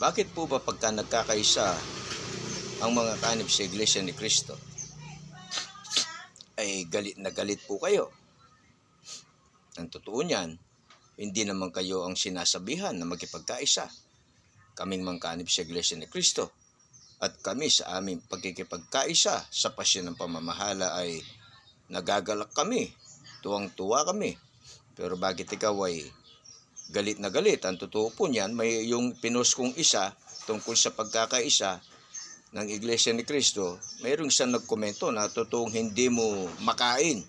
Bakit po ba pagka nagkakaisa ang mga kanib sa Iglesia ni Cristo, ay galit na galit po kayo? Ang totoo niyan, hindi naman kayo ang sinasabihan na magkipagkaisa. Kaming mga kanib sa Iglesia ni Cristo at kami sa aming pagkikipagkaisa sa pasyon ng pamamahala ay nagagalak kami, tuwang-tuwa kami. Pero bakit ikaw ay galit na galit? Ang totoo po niyan, may yung pinost kong isa tungkol sa pagkakaisa ng Iglesia ni Cristo, mayroong isang nagkomento na totoong hindi mo makain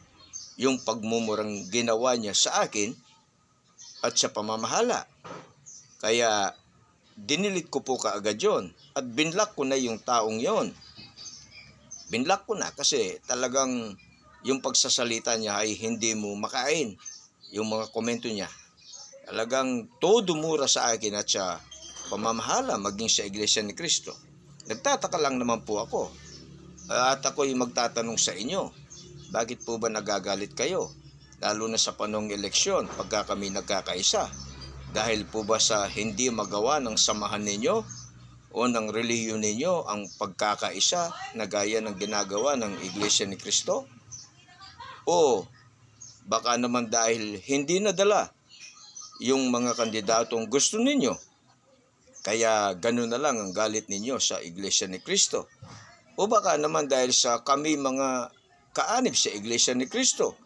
yung pagmumurang ginawa niya sa akin at sa pamamahala. Kaya dinilit ko po kaagad yon at binlock ko na yung taong yon. Binlock ko na kasi talagang yung pagsasalita niya ay hindi mo makain. Yung mga komento niya, talagang todo mura sa akin at sa pamamahala maging sa Iglesia ni Cristo. Nagtataka lang naman po ako at ako'y magtatanong sa inyo, bakit po ba nagagalit kayo? Lalo na sa panong eleksyon pagka kami nagkakaisa. Dahil po ba sa hindi magawa ng samahan ninyo o ng relihiyon ninyo ang pagkakaisa na gaya ng ginagawa ng Iglesia ni Cristo? O baka naman dahil hindi nadala yung mga kandidatong gusto ninyo, kaya gano'n na lang ang galit ninyo sa Iglesia ni Cristo? O baka naman dahil sa kami mga kaanib sa Iglesia ni Cristo,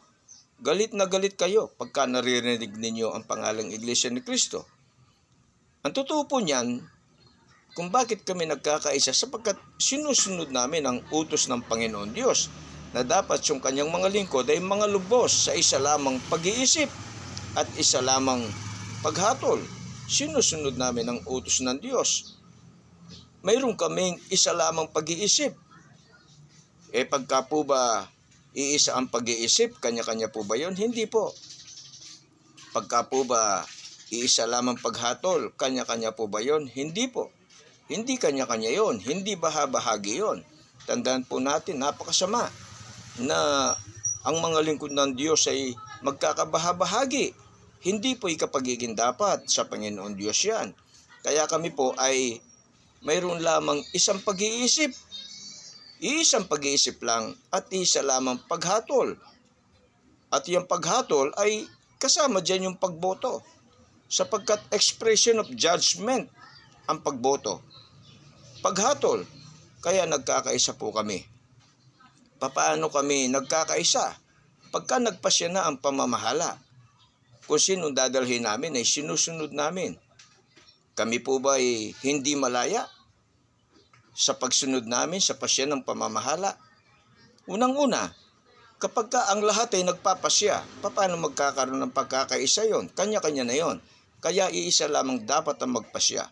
galit na galit kayo pagka naririnig ninyo ang pangalang Iglesia ni Cristo? Ang totoo po niyan, kung bakit kami nagkakaisa, sapagkat sinusunod namin ang utos ng Panginoon Diyos na dapat yung kanyang mga lingkod ay mga lubos sa isa lamang pag-iisip at isa lamang paghatol. Sinusunod namin ang utos ng Diyos. Mayroon kaming isa lamang pag-iisip. Pagka po ba iisa ang pag-iisip, kanya-kanya po ba yun? Hindi po. Pagka po ba iisa lamang paghatol, kanya-kanya po ba yun? Hindi po. Hindi kanya-kanya yun. Hindi bahagi yun. Tandaan po natin, napakasama na ang mga lingkod ng Diyos ay magkakabahabahagi. Hindi po ikapagiging dapat sa Panginoon Diyos yan. Kaya kami po ay mayroon lamang isang pag-iisip. Isang pag-iisip lang at isa lamang paghatol. At yung paghatol ay kasama dyan yung pagboto. Sapagkat expression of judgment ang pagboto. Paghatol. Kaya nagkakaisa po kami. Paano kami nagkakaisa? Pagka nagpasya na ang pamamahala. Kung sino dadalhin namin ay sinusunod namin. Kami po ba ay hindi malaya sa pagsunod namin sa pasya ng pamamahala? Unang-una, kapag ang lahat ay nagpapasya, paano magkakaroon ng pagkakaisa yon? Kanya-kanya na yon. Kaya iisa lamang dapat ang magpasya,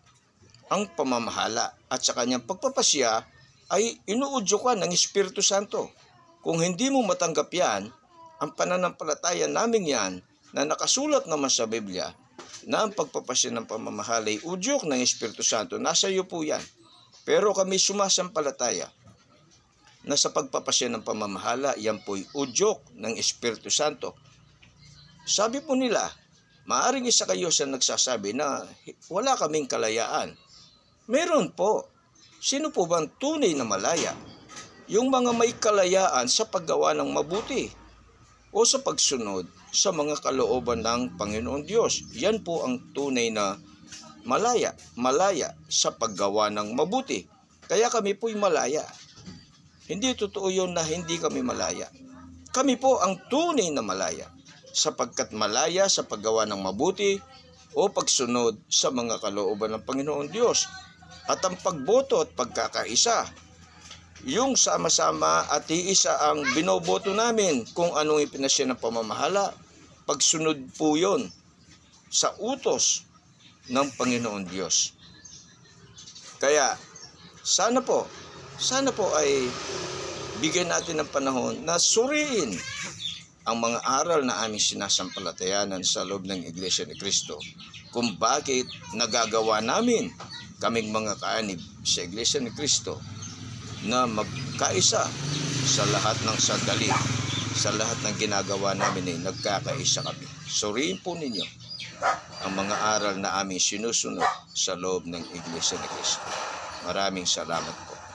ang pamamahala. At sa kanyang pagpapasya ay inuudyokan ng Espiritu Santo. Kung hindi mo matanggap yan, ang pananampalataya namin yan na nakasulat naman sa Biblia na ang pagpapasya ng pamamahala ay udyok ng Espiritu Santo. Nasa iyo po yan. Pero kami sumasampalataya na sa pagpapasya ng pamamahala, yan po'y udyok ng Espiritu Santo. Sabi po nila, maaring isa kayo sa nagsasabi na wala kaming kalayaan. Meron po. Sino po bang tunay na malaya? Yung mga may kalayaan sa paggawa ng mabuti o sa pagsunod sa mga kalooban ng Panginoon Diyos. Yan po ang tunay na malaya sa paggawa ng mabuti. Kaya kami po'y malaya. Hindi totoo yun na hindi kami malaya. Kami po ang tunay na malaya, sapagkat malaya sa paggawa ng mabuti o pagsunod sa mga kalooban ng Panginoon Diyos. At ang pagboto at pagkakaisa, yung sama-sama at iisa ang binoboto namin kung anong ipinasya ng pamamahala, pagsunod po yun sa utos ng Panginoon Diyos. Kaya sana po ay bigyan natin ng panahon na suriin ang mga aral na aming sinasampalatayanan sa loob ng Iglesia ni Cristo, kung bakit nagagawa namin kaming mga kaanib sa Iglesia ni Cristo na magkaisa sa lahat ng sandali, sa lahat ng ginagawa namin ay nagkakaisa kami. Suriin po ninyo ang mga aral na aming sinusunod sa loob ng Iglesia ni Cristo. Maraming salamat po.